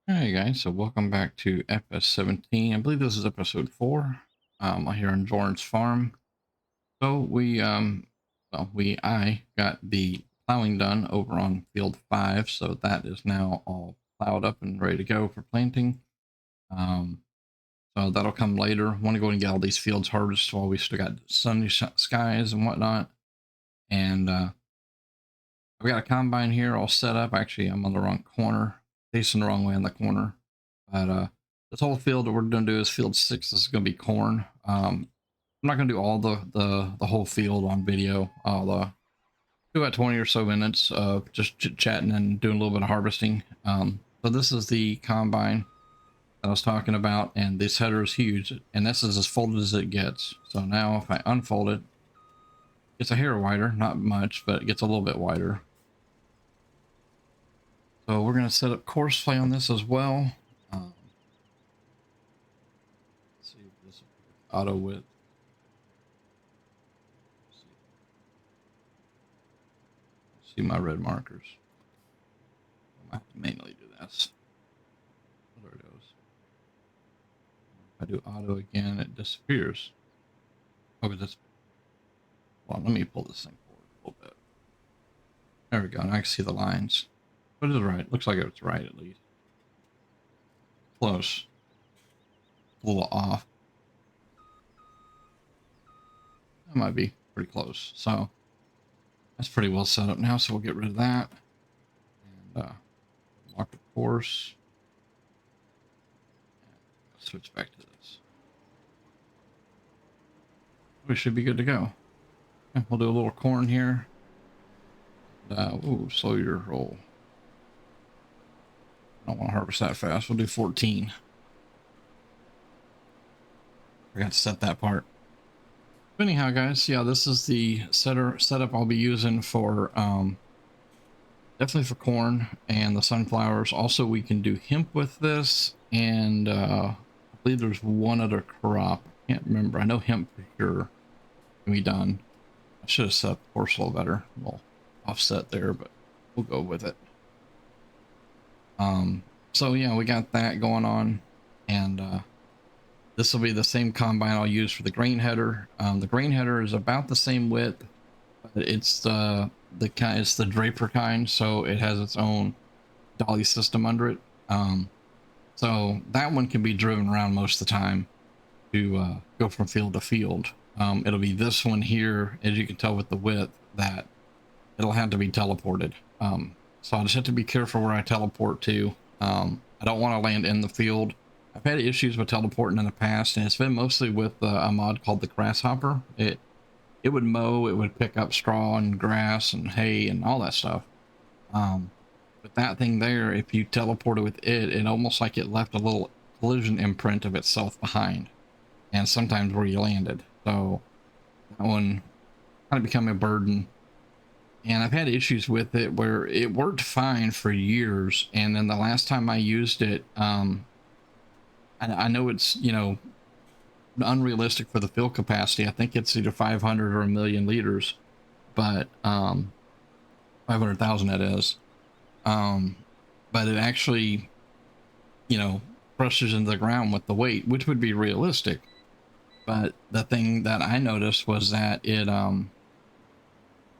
Hey guys, so welcome back to FS17. I believe this is episode 4. Here on Joran's farm. So I got the plowing done over on field 5, so that is now all plowed up and ready to go for planting. Um, so that'll come later. Want to go and get all these fields harvested while we still got sunny skies and whatnot. And I've got a combine here all set up. Actually, I'm on the wrong corner, facing the wrong way on the corner. But this whole field that we're going to do is field 6. This is going to be corn. I'm not going to do all the whole field on video. I'll do about 20 or so minutes of just chatting and doing a little bit of harvesting. So this is the combine that I was talking about, and this header is huge, and this is as folded as it gets. So now if I unfold it, it's a hair wider, not much, but it gets a little bit wider. So we're going to set up course play on this as well. Let's see if this will auto width. See my red markers. I have to manually do this. There it goes. If I do auto again, it disappears. Oh, this. Well, let me pull this thing forward a little bit. There we go. Now I can see the lines. But it's right. Looks like it's right at least. Close. A little off. That might be pretty close. So that's pretty well set up now. So we'll get rid of that. And lock the course. Switch back to this. We should be good to go. Okay, we'll do a little corn here. Ooh, slow your roll. I don't want to harvest that fast. We'll do 14. Forgot to set that part. But anyhow, guys, yeah, this is the setup I'll be using for definitely for corn and the sunflowers. Also, we can do hemp with this, and I believe there's one other crop. I can't remember. I know hemp for sure can be done. I should have set up the course a little better. A little offset there, but we'll go with it. So yeah, we got that going on, and this will be the same combine I'll use for the grain header. The grain header is about the same width, but it's it's the Draper kind, so it has its own dolly system under it. So that one can be driven around most of the time to go from field to field. It'll be this one here, as you can tell with the width, that it'll have to be teleported. So I just have to be careful where I teleport to. I don't want to land in the field. I've had issues with teleporting in the past, and it's been mostly with a mod called the Grasshopper. It would mow, it would pick up straw and grass and hay and all that stuff. But that thing there, if you teleported with it, it almost like it left a little collision imprint of itself behind, and sometimes where you landed. So that one kind of become a burden. And I've had issues with it where it worked fine for years, and then the last time I used it, I know it's, you know, unrealistic for the fill capacity. I think it's either 500 or 1,000,000 liters, but 500,000 that is. But it actually, you know, crushes into the ground with the weight, which would be realistic. But the thing that I noticed was that it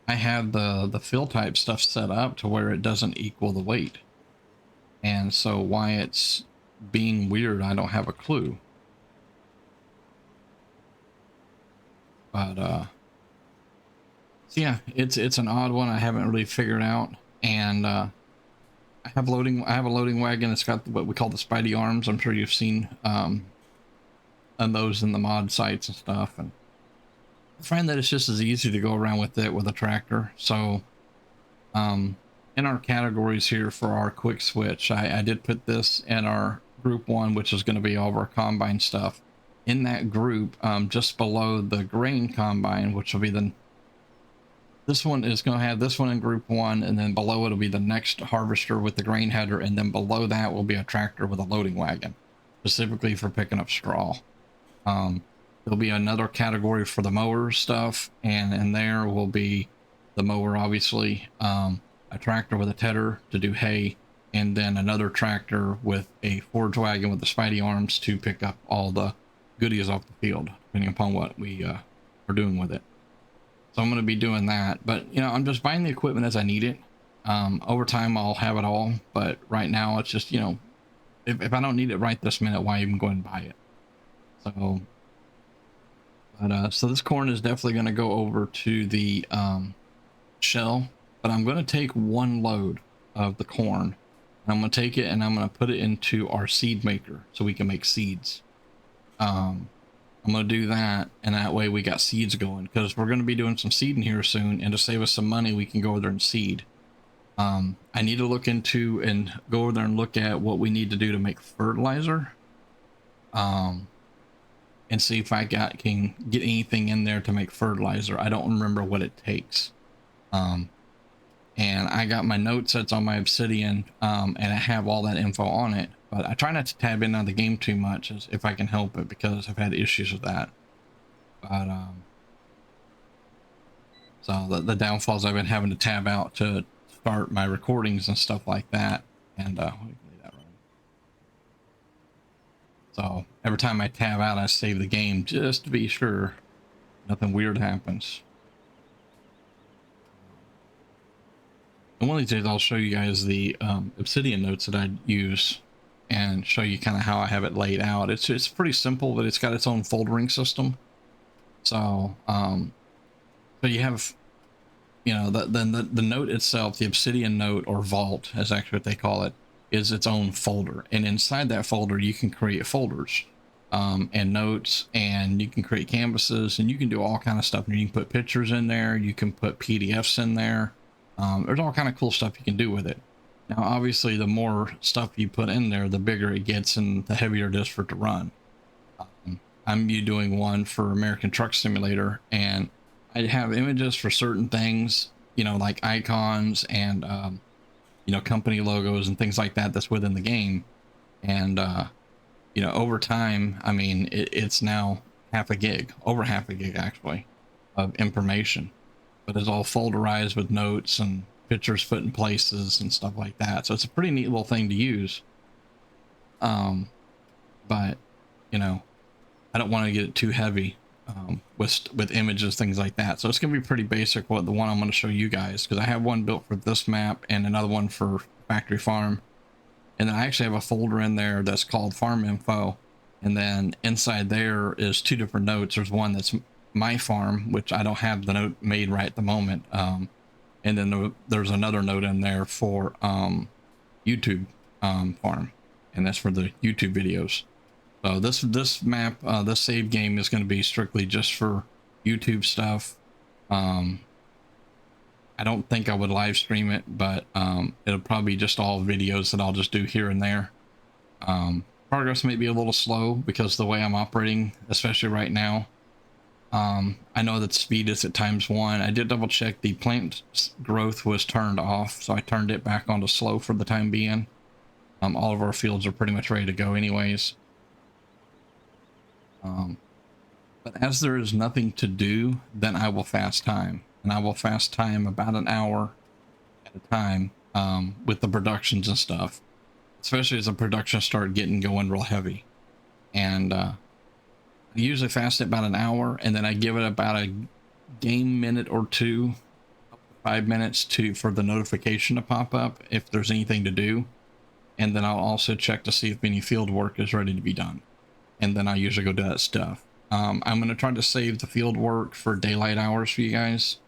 I have the fill type stuff set up to where it doesn't equal the weight, and so why it's being weird, I don't have a clue. But so yeah, it's an odd one. I haven't really figured out. And I have a loading wagon. It's got what we call the Spidey arms. I'm sure you've seen on those in the mod sites and stuff. And I find that it's just as easy to go around with it with a tractor. So in our categories here for our quick switch, I did put this in our group 1, which is going to be all of our combine stuff. In that group, just below the grain combine, which will be this one is going to have this one in group 1, and then below it'll be the next harvester with the grain header, and then below that will be a tractor with a loading wagon, specifically for picking up straw. There'll be another category for the mower stuff, and there will be the mower, obviously, a tractor with a tedder to do hay, and then another tractor with a forage wagon with the Spidey arms to pick up all the goodies off the field, depending upon what we are doing with it. So I'm going to be doing that, but you know, I'm just buying the equipment as I need it. Over time I'll have it all, but right now it's just, you know, if I don't need it right this minute, why even go and buy it? So, but so this corn is definitely going to go over to the shell, but I'm going to take one load of the corn, and I'm going to take it and I'm going to put it into our seed maker so we can make seeds. I'm going to do that, and that way we got seeds going, because we're going to be doing some seeding here soon, and to save us some money we can go over there and seed. I need to look into and go over there and look at what we need to do to make fertilizer, and see if I can get anything in there to make fertilizer. I don't remember what it takes. And I got my notes that's on my Obsidian, and I have all that info on it, but I try not to tab in on the game too much if I can help it, because I've had issues with that. But so the downfalls, I've been having to tab out to start my recordings and stuff like that, and so every time I tab out, I save the game just to be sure nothing weird happens. And one of these days I'll show you guys the Obsidian notes that I use and show you kind of how I have it laid out. It's pretty simple, but it's got its own foldering system. So so you have, you know, the note itself, the Obsidian note, or vault is actually what they call it, is its own folder, and inside that folder you can create folders and notes, and you can create canvases, and you can do all kind of stuff. And you can put pictures in there, you can put PDFs in there. There's all kind of cool stuff you can do with it. Now obviously the more stuff you put in there, the bigger it gets and the heavier it is for it to run. I'm doing one for American Truck Simulator, and I have images for certain things, you know, like icons and you know, company logos and things like that that's within the game. And you know, over time, I mean, it's now over half a gig actually, of information, but it's all folderized with notes and pictures put in places and stuff like that. So it's a pretty neat little thing to use. But you know, I don't want to get it too heavy with images, things like that. So it's going to be pretty basic, what the one I'm going to show you guys, because I have one built for this map and another one for Factory Farm. And then I actually have a folder in there that's called Farm Info. And then inside there is two different notes. There's one that's my farm, which I don't have the note made right at the moment. And then there's another note in there for YouTube farm, and that's for the YouTube videos. So this map, this save game is going to be strictly just for YouTube stuff. I don't think I would live stream it, but it'll probably be just all videos that I'll just do here and there. Progress may be a little slow because the way I'm operating, especially right now. I know that speed is at ×1. I did double check the plant growth was turned off, so I turned it back onto slow for the time being. All of our fields are pretty much ready to go anyways. But as there is nothing to do, then I will fast time, and I will fast time about an hour at a time with the productions and stuff, especially as the production start getting going real heavy. And I usually fast it about an hour, and then I give it about a game minute or two, 5 minutes for the notification to pop up if there's anything to do. And then I'll also check to see if any field work is ready to be done, and then I usually go do that stuff. I'm going to try to save the field work for daylight hours for you guys.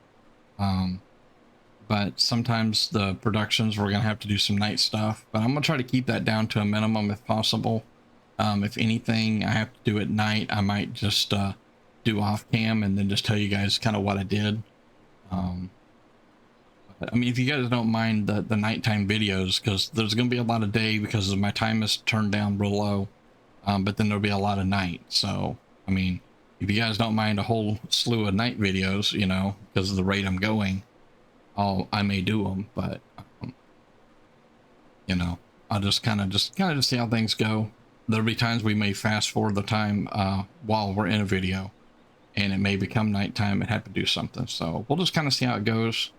But sometimes the productions, we're going to have to do some night stuff, but I'm going to try to keep that down to a minimum if possible. If anything I have to do at night, I might just do off cam and then just tell you guys kind of what I did. But, I mean, if you guys don't mind the nighttime videos, because there's going to be a lot of day because my time is turned down real low. But then there'll be a lot of night. So, I mean, if you guys don't mind a whole slew of night videos, you know, because of the rate I'm going, I may do them, but, you know, I'll just kind of see how things go. There'll be times we may fast forward the time, while we're in a video, and it may become nighttime and have to do something. So we'll just kind of see how it goes.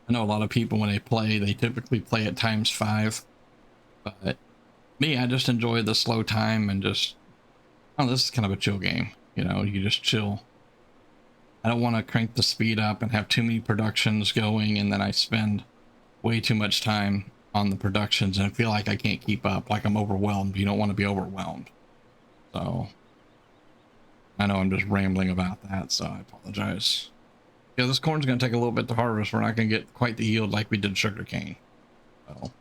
I know a lot of people when they play, they typically play at ×5, but me, I just enjoy the slow time and just, oh, this is kind of a chill game. You know, you just chill. I don't want to crank the speed up and have too many productions going, and then I spend way too much time on the productions and feel like I can't keep up, like I'm overwhelmed. You don't want to be overwhelmed. So I know I'm just rambling about that, so I apologize. Yeah, this corn's going to take a little bit to harvest. We're not going to get quite the yield like we did sugarcane. So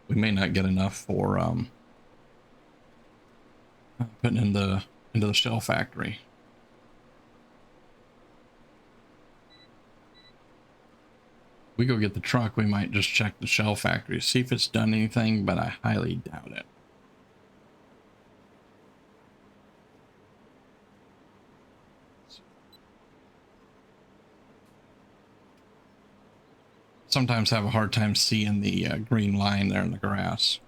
we may not get enough for putting into the shell factory. We go get the truck, we might just check the shell factory, see if it's done anything, but I highly doubt it. Sometimes have a hard time seeing the green line there in the grass.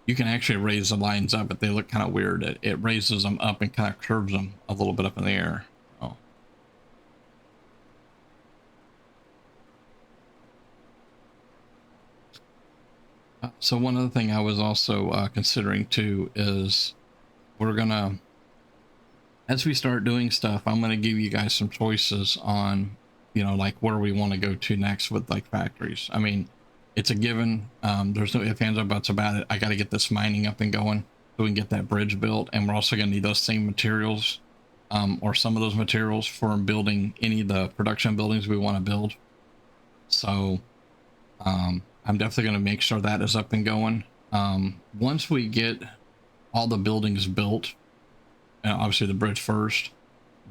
You can actually raise the lines up, but they look kind of weird. It raises them up and kind of curves them a little bit up in the air. Oh. So one other thing I was also considering too is we're gonna, as we start doing stuff, I'm gonna give you guys some choices on, you know, like where we want to go to next with like factories. I mean, it's a given. There's no ifs, ands, or buts about it. I got to get this mining up and going so we can get that bridge built, and we're also gonna need those same materials, or some of those materials for building any of the production buildings we want to build. So I'm definitely going to make sure that is up and going. Once we get all the buildings built, obviously the bridge first,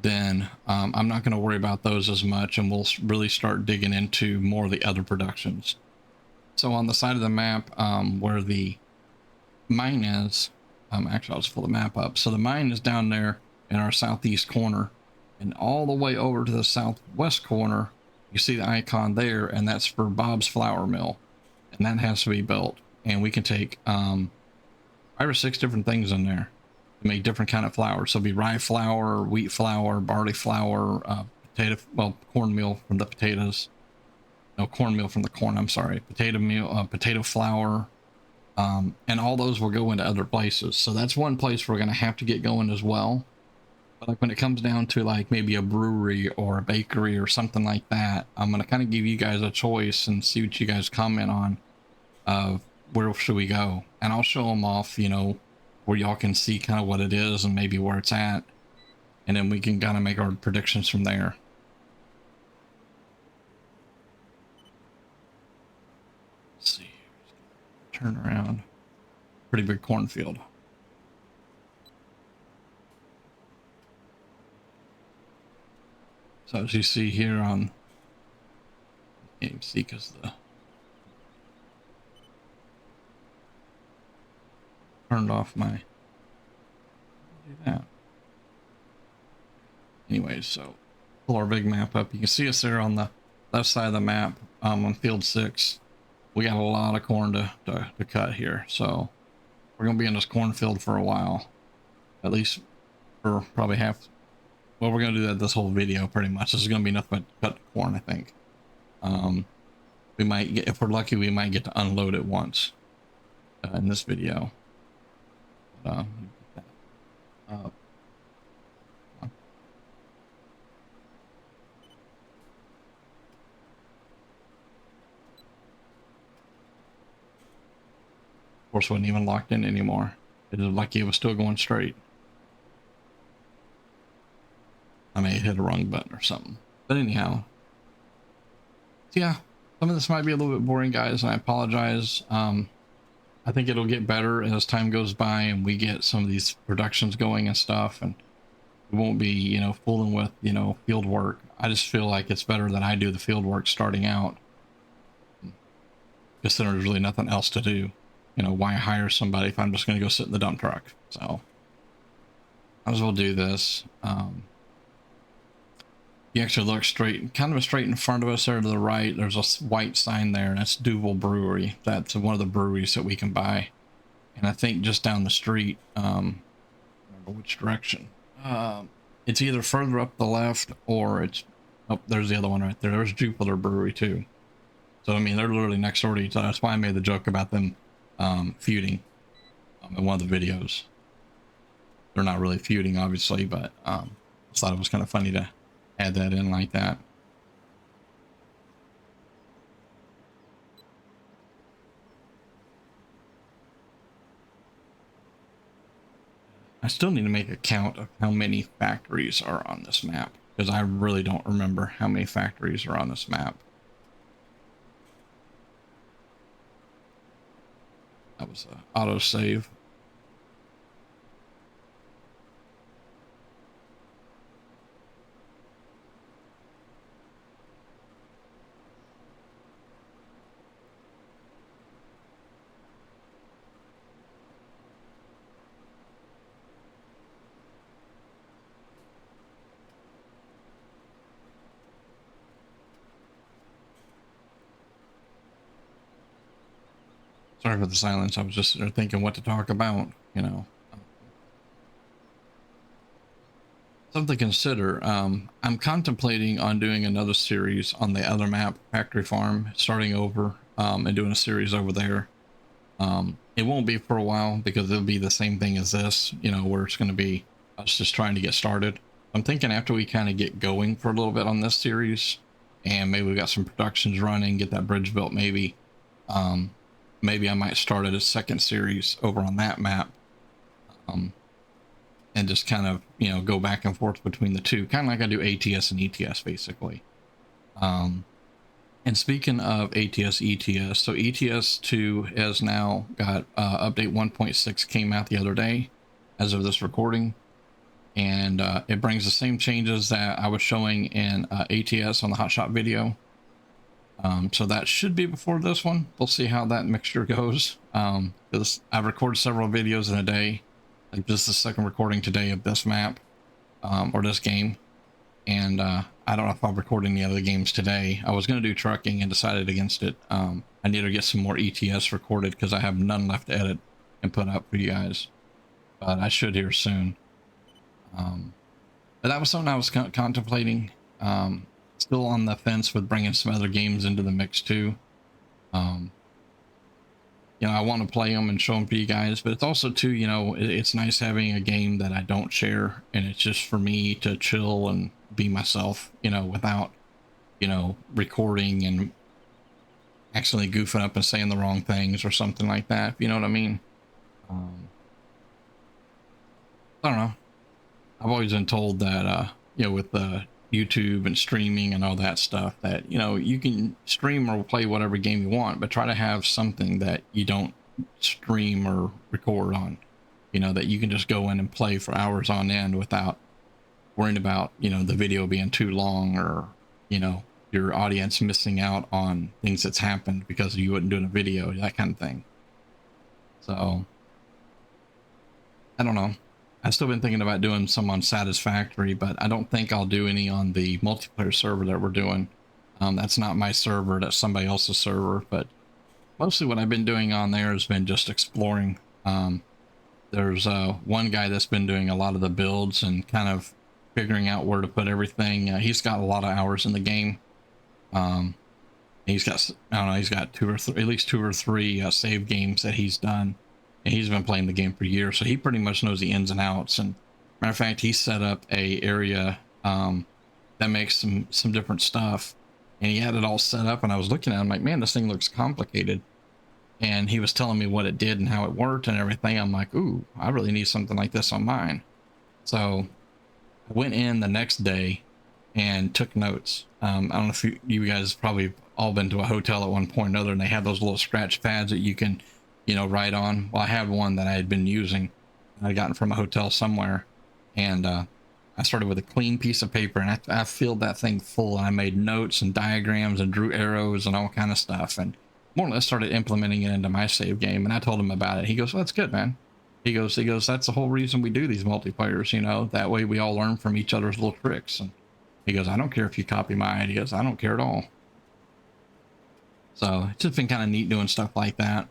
then I'm not going to worry about those as much, and we'll really start digging into more of the other productions. So on the side of the map where the mine is, actually I'll just pull the map up. So the mine is down there in our southeast corner, and all the way over to the southwest corner, you see the icon there, and that's for Bob's Flour Mill, and that has to be built. And we can take 5 or 6 different things in there to make different kind of flour. So it'll be rye flour, wheat flour, barley flour, potato, well, cornmeal from the potatoes. No, cornmeal from the corn, I'm sorry. Potato meal, potato flour, and all those will go into other places. So that's one place we're going to have to get going as well. But like when it comes down to like maybe a brewery or a bakery or something like that, I'm going to kind of give you guys a choice and see what you guys comment on of where should we go. And I'll show them off, you know, where y'all can see kind of what it is and maybe where it's at. And then we can kind of make our predictions from there. Let's see. Turn around. Pretty big cornfield. So as you see here on, you can't even see because the turned off my, do that. Anyways, so pull our big map up. You can see us there on the left side of the map, on field 6. We got a lot of corn to cut here, so we're gonna be in this cornfield for a while, at least for probably half. Well, we're gonna do that this whole video pretty much. This is gonna be nothing but cut corn, I think. We might get, if we're lucky, we might get to unload it once in this video. But, of course, wasn't even locked in anymore. It was lucky it was still going straight. I may have hit a wrong button or something. But anyhow, yeah, some of this might be a little bit boring, guys, and I apologize. I think it'll get better as time goes by and we get some of these productions going and stuff, and we won't be, you know, fooling with, you know, field work. I just feel like it's better that I do the field work starting out, because then there's really nothing else to do. You know, why hire somebody if I'm just going to go sit in the dump truck? So I might as well do this. You actually look straight, kind of straight in front of us there to the right. There's a white sign there, and that's Duval Brewery. That's one of the breweries that we can buy. And I think just down the street, I don't remember which direction. it's either further up the left or it's, oh, there's the other one right there. There's Jupiter Brewery too. So, I mean, they're literally next door to each other. That's why I made the joke about them feuding in one of the videos. They're not really feuding, obviously, but I thought it was kind of funny to add that in like that. I still need to make a count of how many factories are on this map, because I really don't remember how many factories are on this map. That was an autosave. Sorry for the silence. I was just thinking what to talk about, you know. Something to consider. I'm contemplating on doing another series on the other map, Factory Farm, starting over and doing a series over there. It won't be for a while because it'll be the same thing as this, you know, where it's going to be us just trying to get started. I'm thinking after we kind of get going for a little bit on this series, and maybe we got some productions running, get that bridge built, maybe maybe I might start at a second series over on that map, and just kind of, you know, go back and forth between the two, kind of like I do ATS and ETS basically. And speaking of ATS, ETS, so ETS 2 has now got update 1.6 came out the other day as of this recording, and it brings the same changes that I was showing in ATS on the hotshot video. So that should be before this one. We'll see how that mixture goes. Because I've recorded several videos in a day, like this is the second recording today of this map, or this game. And I don't know if I'll record any other games today. I was going to do trucking and decided against it. I need to get some more ETS recorded because I have none left to edit and put up for you guys. But I should here soon. But that was something I was contemplating. Still on the fence with bringing some other games into the mix too. You know, I want to play them and show them to you guys, but it's also too, you know, it's nice having a game that I don't share, and it's just for me to chill and be myself, you know, without, you know, recording and accidentally goofing up and saying the wrong things or something like that. You know what I mean? I don't know. I've always been told that, you know, with the YouTube and streaming and all that stuff, that, you know, you can stream or play whatever game you want, but try to have something that you don't stream or record on, you know, that you can just go in and play for hours on end without worrying about, you know, the video being too long, or, you know, your audience missing out on things that's happened because you wouldn't do a video, that kind of thing. So I don't know. I've still been thinking about doing some on Satisfactory, but I don't think I'll do any on the multiplayer server that we're doing. That's not my server, that's somebody else's server, but mostly what I've been doing on there has been just exploring. There's one guy that's been doing a lot of the builds and kind of figuring out where to put everything. He's got a lot of hours in the game. He's got, I don't know, he's got at least two or three save games that he's done. And he's been playing the game for years, so he pretty much knows the ins and outs. And matter of fact, he set up a area that makes some different stuff, and he had it all set up. And I was looking at it, I'm like, man, this thing looks complicated. And he was telling me what it did and how it worked and everything. I'm like, ooh, I really need something like this on mine. So I went in the next day and took notes. I don't know if you guys probably all been to a hotel at one point or another, and they have those little scratch pads that you can, you know, write on. Well, I had one that I had been using. I'd gotten from a hotel somewhere, and I started with a clean piece of paper, and I filled that thing full, and I made notes and diagrams and drew arrows and all kind of stuff, and more or less started implementing it into my save game. And I told him about it. He goes, well, that's good, man. He goes, that's the whole reason we do these multiplayers, you know, that way we all learn from each other's little tricks. And he goes, I don't care if you copy my ideas. I don't care at all. So it's just been kind of neat doing stuff like that.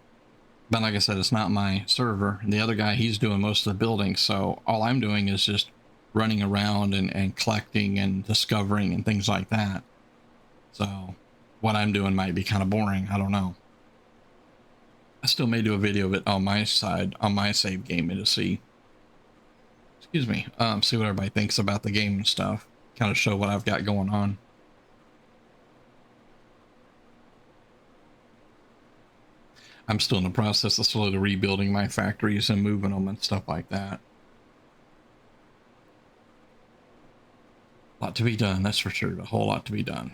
But like I said, it's not my server. And the other guy, he's doing most of the building. So all I'm doing is just running around and collecting and discovering and things like that. So what I'm doing might be kind of boring. I don't know. I still may do a video of it on my side, on my save game, to see, excuse me, see what everybody thinks about the game and stuff. Kind of show what I've got going on. I'm still in the process of slowly rebuilding my factories and moving them and stuff like that. A lot to be done, that's for sure. A whole lot to be done.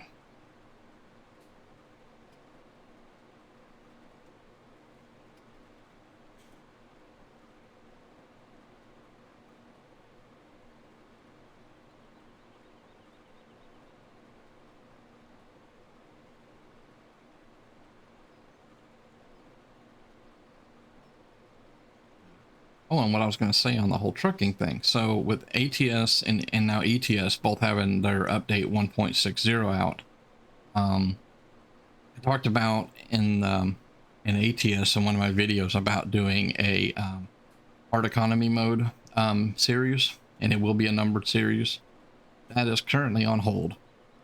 Oh, and what I was going to say on the whole trucking thing. So with ATS and now ETS both having their update 1.60 out, I talked about in ATS in one of my videos about doing a hard economy mode series, and it will be a numbered series. That is currently on hold.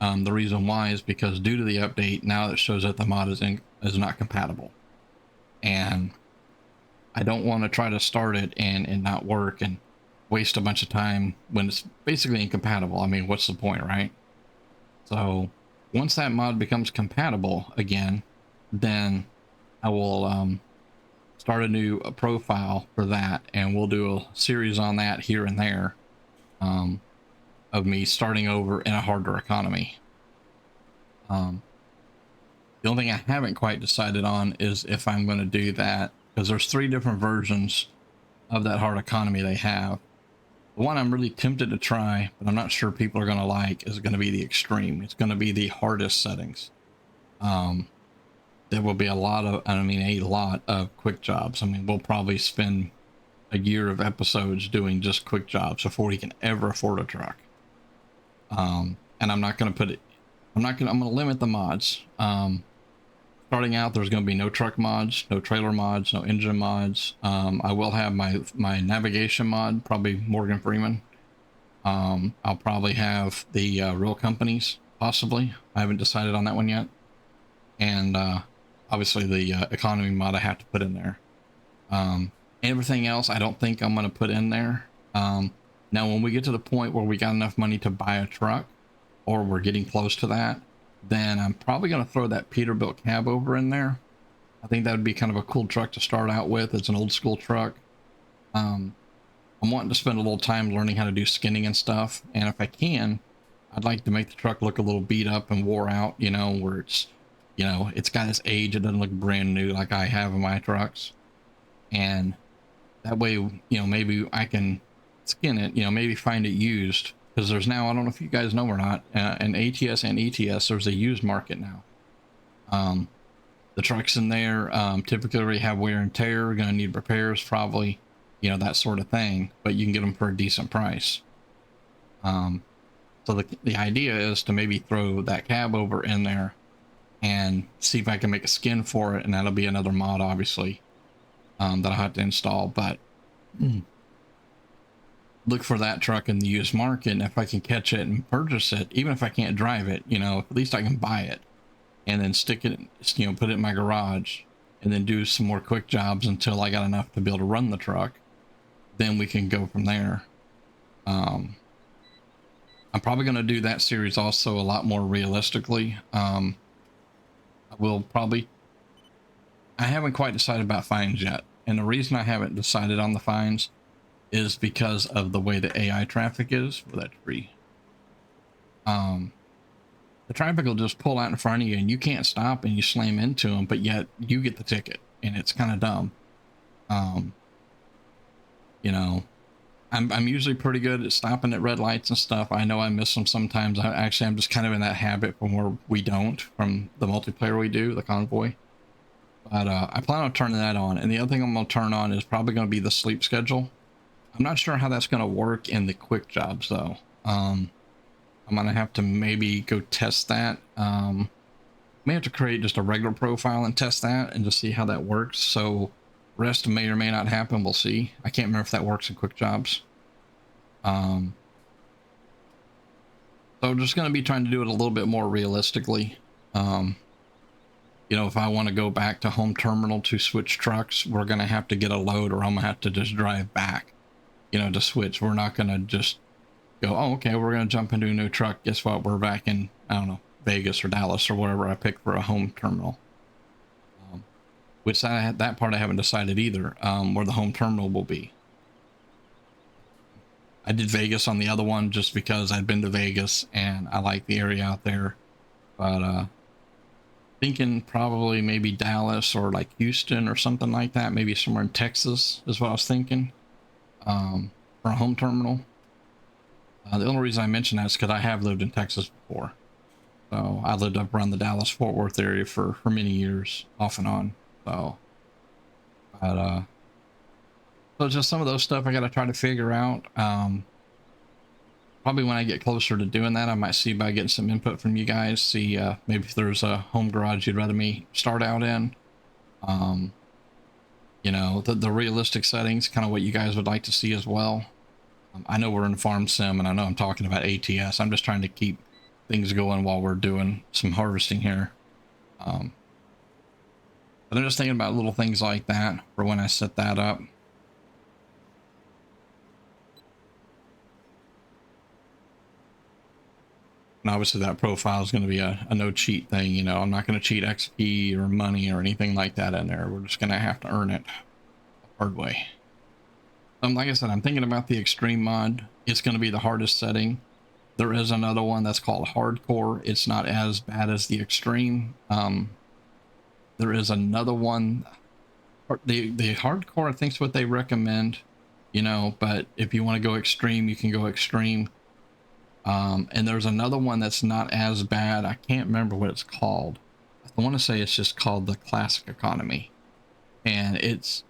The reason why is because due to the update, now it shows that the mod is not compatible, and I don't want to try to start it and not work and waste a bunch of time when it's basically incompatible. I mean, what's the point, right? So once that mod becomes compatible again, then I will start a new profile for that, and we'll do a series on that here and there, of me starting over in a harder economy. The only thing I haven't quite decided on is if I'm going to do that, because there's 3 different versions of that hard economy they have. The one I'm really tempted to try, but I'm not sure people are going to like, is going to be the extreme. It's going to be the hardest settings. There will be a lot of quick jobs. I mean, we'll probably spend a year of episodes doing just quick jobs before we can ever afford a truck. And I'm not going to put it, I'm going to limit the mods. Starting out, there's going to be no truck mods, no trailer mods, no engine mods. I will have my navigation mod, probably Morgan Freeman. I'll probably have the real companies, possibly. I haven't decided on that one yet. And obviously the economy mod I have to put in there. Everything else I don't think I'm going to put in there. Now, when we get to the point where we got enough money to buy a truck, or we're getting close to that, then I'm probably going to throw that Peterbilt cab over in there. I think that would be kind of a cool truck to start out with. It's an old school truck. I'm wanting to spend a little time learning how to do skinning and stuff, and if I can, I'd like to make the truck look a little beat up and wore out, you know, where it's, you know, it's got its age. It doesn't look brand new like I have in my trucks. And that way, you know, maybe I can skin it, you know, maybe find it used. Because there's now, I don't know if you guys know or not, in ATS and ETS, there's a used market now. The trucks in there typically already have wear and tear, going to need repairs probably, you know, that sort of thing. But you can get them for a decent price. So the idea is to maybe throw that cab over in there and see if I can make a skin for it. And that'll be another mod, obviously, that I'll have to install. But look for that truck in the used market, and if I can catch it and purchase it, even if I can't drive it, you know, at least I can buy it and then stick it, you know, put it in my garage and then do some more quick jobs until I got enough to be able to run the truck. Then we can go from there. I'm probably going to do that series also a lot more realistically. I haven't quite decided about fines yet, and the reason I haven't decided on the fines is because of the way the AI traffic is. Well, that's free. The traffic will just pull out in front of you and you can't stop, and you slam into them, but yet you get the ticket, and it's kind of dumb. You know, I'm usually pretty good at stopping at red lights and stuff. I know I miss them sometimes. I'm just kind of in that habit from where we don't, from the multiplayer we do, the convoy. But I plan on turning that on. And the other thing I'm going to turn on is probably going to be the sleep schedule. I'm not sure how that's going to work in the quick jobs, though. I'm going to have to maybe go test that. May have to create just a regular profile and test that and just see how that works. So rest may or may not happen. We'll see. I can't remember if that works in quick jobs. So I'm just going to be trying to do it a little bit more realistically. Um, you know, if I want to go back to home terminal to switch trucks, we're going to have to get a load, or I'm going to have to just drive back, you know, to switch. We're not going to just go, oh, okay, we're going to jump into a new truck. Guess what? We're back in, I don't know, Vegas or Dallas or wherever I pick for a home terminal. Which that part I haven't decided either, where the home terminal will be. I did Vegas on the other one just because I'd been to Vegas and I like the area out there. But thinking probably maybe Dallas or like Houston or something like that. Maybe somewhere in Texas is what I was thinking, for a home terminal. The only reason I mention that is because I have lived in Texas before. So I lived up around the Dallas Fort Worth area for many years, off and on. So, but so just some of those stuff I got to try to figure out. Probably when I get closer to doing that, I might see by getting some input from you guys, see maybe if there's a home garage you'd rather me start out in. You know, the realistic settings, kind of what you guys would like to see as well. I know we're in farm sim and I know I'm talking about ATS. I'm just trying to keep things going while we're doing some harvesting here. But I'm just thinking about little things like that for when I set that up. And obviously that profile is going to be a no cheat thing. You know, I'm not going to cheat XP or money or anything like that in there. We're just going to have to earn it the hard way. Like I said, I'm thinking about the extreme mod. It's going to be the hardest setting. There is another one that's called hardcore. It's not as bad as the extreme. There is another one. The hardcore, I think, is what they recommend, you know, but if you want to go extreme, you can go extreme. And there's another one that's not as bad. I can't remember what it's called. I want to say it's just called the classic economy, and it's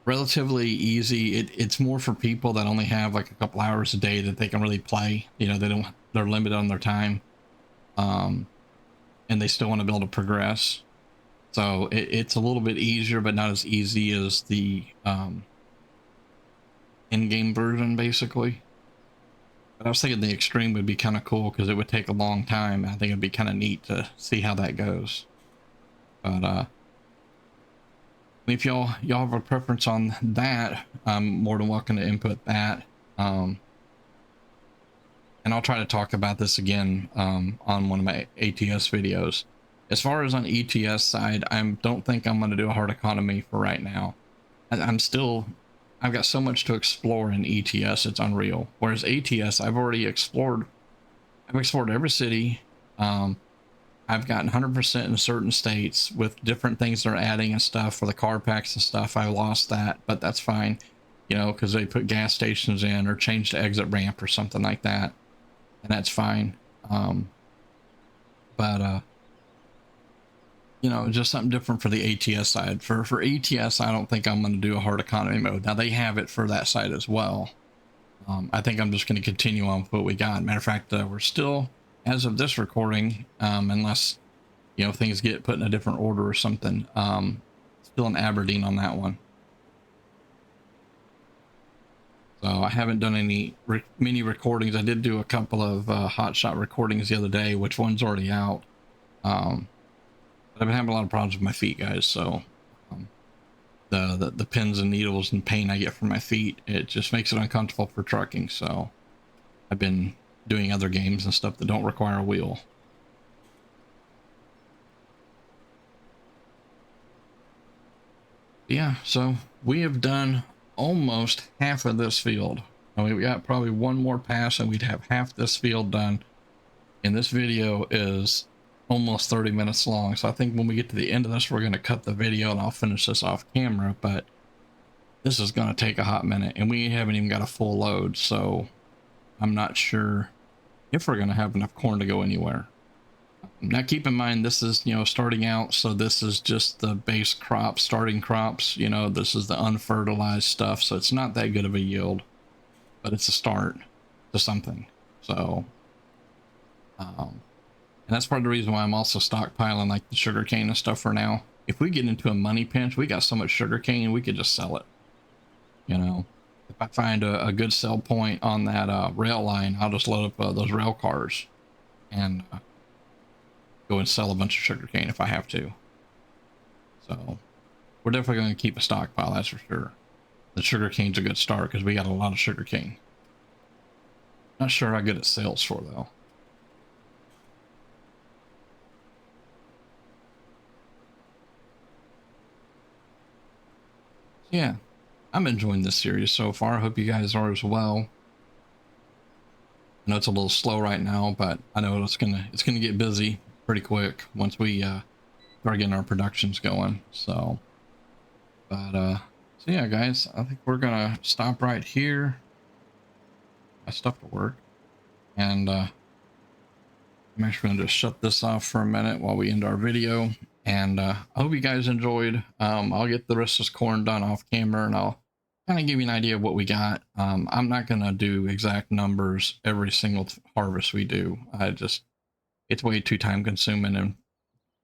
relatively easy. It's more for people that only have like a couple hours a day that they can really play. You know, they're limited on their time, and they still want to be able to progress. So it's a little bit easier, but not as easy as the in-game version, basically. But I was thinking the extreme would be kind of cool because it would take a long time. I think it'd be kind of neat to see how that goes. But if y'all have a preference on that, I'm more than welcome to input that. And I'll try to talk about this again on one of my ATS videos. As far as on ETS side, I don't think I'm going to do a hard economy for right now. I've got so much to explore in ETS, it's unreal. Whereas ATS, I've explored every city. I've gotten 100% in certain states with different things they're adding and stuff for the car packs and stuff. I lost that, but that's fine, you know, because they put gas stations in or changed the exit ramp or something like that, and that's fine. You know, just something different for the ATS side. For ATS, I don't think I'm going to do a hard economy mode. Now they have it for that side as well. I think I'm just going to continue on with what we got. Matter of fact, we're still, as of this recording, unless, you know, things get put in a different order or something, still in Aberdeen on that one. So I haven't done any mini recordings. I did do a couple of hotshot recordings the other day, which one's already out. But I've been having a lot of problems with my feet, guys. So the pins and needles and pain I get from my feet, it just makes it uncomfortable for trucking. So I've been doing other games and stuff that don't require a wheel. Yeah, so we have done almost half of this field. I mean, we got probably one more pass and we'd have half this field done. And this video is almost 30 minutes long. So I think when we get to the end of this, we're going to cut the video and I'll finish this off camera. But this is going to take a hot minute and we haven't even got a full load. So I'm not sure if we're going to have enough corn to go anywhere. Now keep in mind, this is, you know, starting out. So this is just the base crop, starting crops. You know, this is the unfertilized stuff. So it's not that good of a yield, but it's a start to something. So, and that's part of the reason why I'm also stockpiling like the sugar cane and stuff for now. If we get into a money pinch, we got so much sugar cane, we could just sell it. You know, if I find a good sell point on that rail line, I'll just load up those rail cars and go and sell a bunch of sugarcane if I have to. So we're definitely going to keep a stockpile, that's for sure. The sugarcane's a good start because we got a lot of sugarcane. Not sure how good it sells for though. Yeah, I'm enjoying this series so far. I hope you guys are as well. I know it's a little slow right now, but I know it's gonna get busy pretty quick once we start getting our productions going. So, so yeah, guys, I think we're gonna stop right here. My stuff to work, and I'm actually gonna just shut this off for a minute while we end our video. And I hope you guys enjoyed. I'll get the rest of this corn done off camera, and I'll kind of give you an idea of what we got. I'm not gonna do exact numbers every single harvest we do. It's way too time consuming and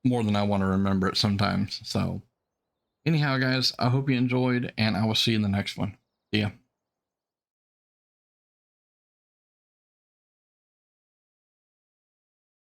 more than I want to remember it sometimes. So anyhow, guys, I hope you enjoyed, and I will see you in the next one. See ya.